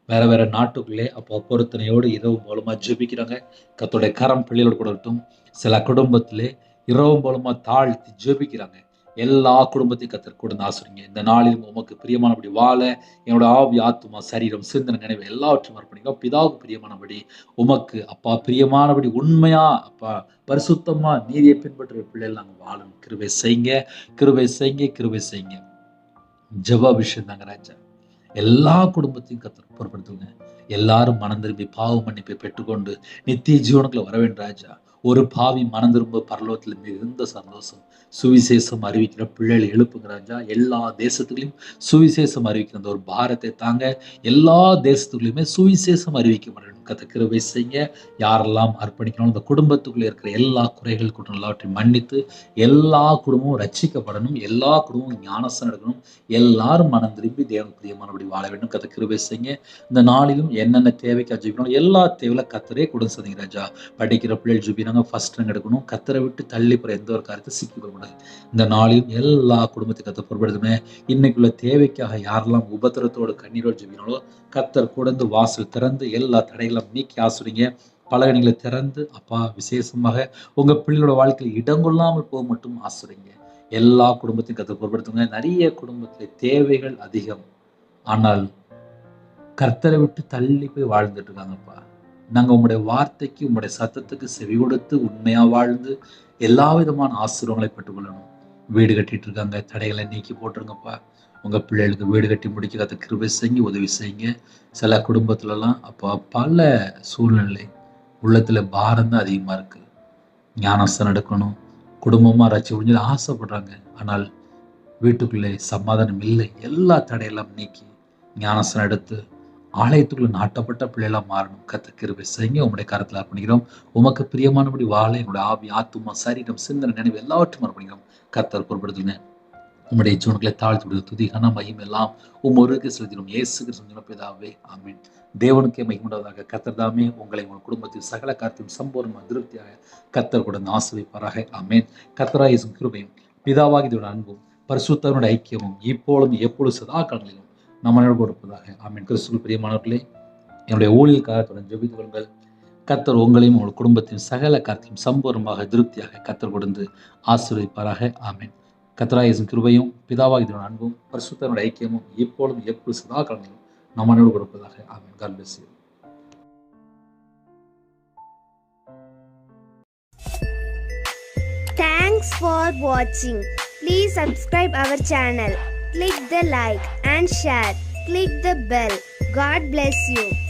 வேற வேற நாட்டுக்குள்ளே அப்போ பொருத்தனையோடு இரவு மூலமா ஜெபிக்கிறாங்க. கர்த்தருடைய கரம் பிள்ளைகளோடு கூட இருக்கட்டும். சில குடும்பத்திலே இரவு மூலமா தாழ்த்தி ஜெபிக்கிறாங்க. எல்லா குடும்பத்தையும் கர்த்தர் கூட ஆசீர்வதிங்க. இந்த நாளிலும் உமக்கு பிரியமானபடி வாழ என்னோட ஆவி, ஆத்துமா, சரீரம், சிந்தனை, நினைவு எல்லாவற்றையும் அர்ப்பணிக்கிறோம். பிதாவுக்கு பிரியமானபடி உமக்கு அப்பா பிரியமானபடி உண்மையா அப்பா பரிசுத்தமா நீதியை பின்பற்றுற பிள்ளைகள் நாங்கள் வாழணும். கிருபை செய்யுங்க, கிருபை செய்யுங்க, கிருபை செய்யுங்க. ஜெப அபிஷேகம் தாங்க ராஜா. எல்லா குடும்பத்தையும் கர்த்தர் பொறுப்படுத்துங்க. எல்லாரும் மனம் திரும்பி பாவ மன்னிப்பை பெற்றுக்கொண்டு நித்திய ஜீவனுக்குள்ள வர வேண்டும் ராஜா. ஒரு பாவி மனம் திரும்ப பரலோகத்தில் மிகுந்த சந்தோஷம். சுவிசேஷம் அறிவிக்கிற பிள்ளைகளை எழுப்புங்க ராஜா. எல்லா தேசத்துலையும் சுவிசேஷம் அறிவிக்கிற அந்த ஒரு பாரத்தை தாங்க. எல்லா தேசத்துக்குள்ளயுமே சுவிசேஷம் அறிவிக்கப்படணும். கர்த்தர் கிருபை செய்யுங்க. யாரெல்லாம் அர்ப்பணிக்கணும் அந்த குடும்பத்துக்குள்ளே இருக்கிற எல்லா குறைகள் குற்றம் எல்லாவற்றையும் மன்னித்து எல்லா குடும்பமும் ரட்சிக்கப்படணும். எல்லா குடும்பமும் ஞானஸ்தானம் எடுக்கணும். எல்லாரும் மனம் திரும்பி தேவனுக்கு பிரியமானபடி வாழ வேண்டும். கர்த்தர் கிருபை செய்யுங்க. இந்த நாளிலும் என்னென்ன தேவைக்கு ஜெபிக்கணும் எல்லா தேவையில கர்த்தரே கொடுங்க சதிங்க ராஜா. படிக்கிற பிள்ளைகள் ஜெபிக்கிறாங்க, ஃபர்ஸ்ட் ரேங்க் எடுக்கணும். கர்த்தரை விட்டு தள்ளி போற எந்த ஒரு காரியத்தை சிக்கிக்கொள்ளக்கூடாது. இந்த நாளிலும் எல்லா குடும்பத்தையும் கர்த்தர் பொறுப்படுத்துமே. இன்னைக்குள்ள தேவைக்காக யாரெல்லாம் உபத்திரத்தோடு கண்ணீரோடு ஜெபிக்கிறாங்களோ கர்த்தர் கூடந்து வாசல் திறந்து எல்லா தடைகளும் நீக்கி ஆசுறீங்க. பலகணிகளை திறந்து அப்பா விசேஷமாக உங்க பிள்ளைகளோட வாழ்க்கையில் இடங்கொள்ளாமல் போக மட்டும் ஆசுறீங்க. எல்லா குடும்பத்தையும் கர்த்தர் பொறுப்படுத்துங்க. நிறைய குடும்பத்தில் தேவைகள் அதிகம், ஆனால் கர்த்தரை விட்டு தள்ளி போய் வாழ்ந்துட்டு இருக்காங்கப்பா. நாங்கள் உங்களுடைய வார்த்தைக்கு உங்களுடைய சத்தத்துக்கு செவி கொடுத்து உண்மையா வாழ்ந்து எல்லா விதமான ஆசீர்வாதங்களை பெற்றுக்கொள்ளணும். வீடு கட்டிட்டு இருக்காங்க, தடைகளை நீக்கி போட்டுருங்கப்பா. உங்க பிள்ளைகளுக்கு வீடு கட்டி முடிக்க கர்த்தர் கிருபை செய்யுங்க, உதவி செய்யுங்க. சில குடும்பத்துலலாம் அப்போ பல சூழ்நிலை உள்ளத்துல பாரம் தான் அதிகமா இருக்கு. ஞானஸ்தானம் எடுக்கணும், குடும்பமா ரட்சி முடிஞ்சது ஆசைப்படுறாங்க, ஆனால் வீட்டுக்குள்ளே சமாதானம் இல்லை. எல்லா தடையெல்லாம் நீக்கி ஞானஸ்தானம் எடுத்து ஆலயத்துக்குள்ள நாட்டப்பட்ட பிள்ளைகளா மாறணும். கர்த்தர் கிருபை செய்யுங்க. உங்களுடைய கரத்தில் அர்ப்பணிக்கிறோம். உமக்கு பிரியமானபடி வாழ என்னுடைய ஆவி, ஆத்துமா, சரீரம், சிந்தனை, நினைவு எல்லாவற்றையும் அர்ப்பணிக்கிறோம். கர்த்தர் பொறுப்படுத்துங்க. உம்முடைய ஜீவனுக்களை தாழ்த்தி விடுது துதி கன மகிமை எல்லாம் ஒருவருக்கு செலுத்திடும். இயேசு கிறிஸ்து பிதாவே ஆமென். தேவனுக்கே மகிமுண்டாவதாக. கர்த்தர் தாமே உங்களை உங்கள் குடும்பத்தில் சகல காரியத்தையும் சம்பூர்ணமாக திருப்தியாக கர்த்தர் கூட ஆசீர்வதிப்பாராக. ஆமென். கர்த்தராகிய இயேசு கிருபையும் பிதாவாகிய தேவனுடைய அன்பும் பரிசுத்தருடைய ஐக்கியமும் இப்பொழுதும் எப்பொழுது சதா காலங்களிலும் நம்மளோடு கொடுப்பதாக. ஆமென். கிறிஸ்துவுக்குள் பிரியமானவர்களே, என்னுடைய ஊழியர்களுக்காக தொடர்ந்து ஜெபித்துக் கொள்ளுங்கள். கர்த்தர் உங்களையும் உங்கள் குடும்பத்தின் சகல காரியத்தையும் சம்பூர்ணமாக திருப்தியாக கர்த்தர் கொடுத்து ஆசீர்வதிப்பாராக. ஆமென். கர்த்தராகிய இயேசு கிருபையும் பிதாவாகிய தேவனுடைய அன்பும் பரிசுத்தருடைய ஐக்கியமும் இப்பொழுதும் எப்பொழுது சதா காலங்களிலும் நம்மளோடு கொடுப்பதாக. ஆமென். God bless you. Thanks for watching. Please subscribe our channel. Click the like and share. Click the bell. God bless you.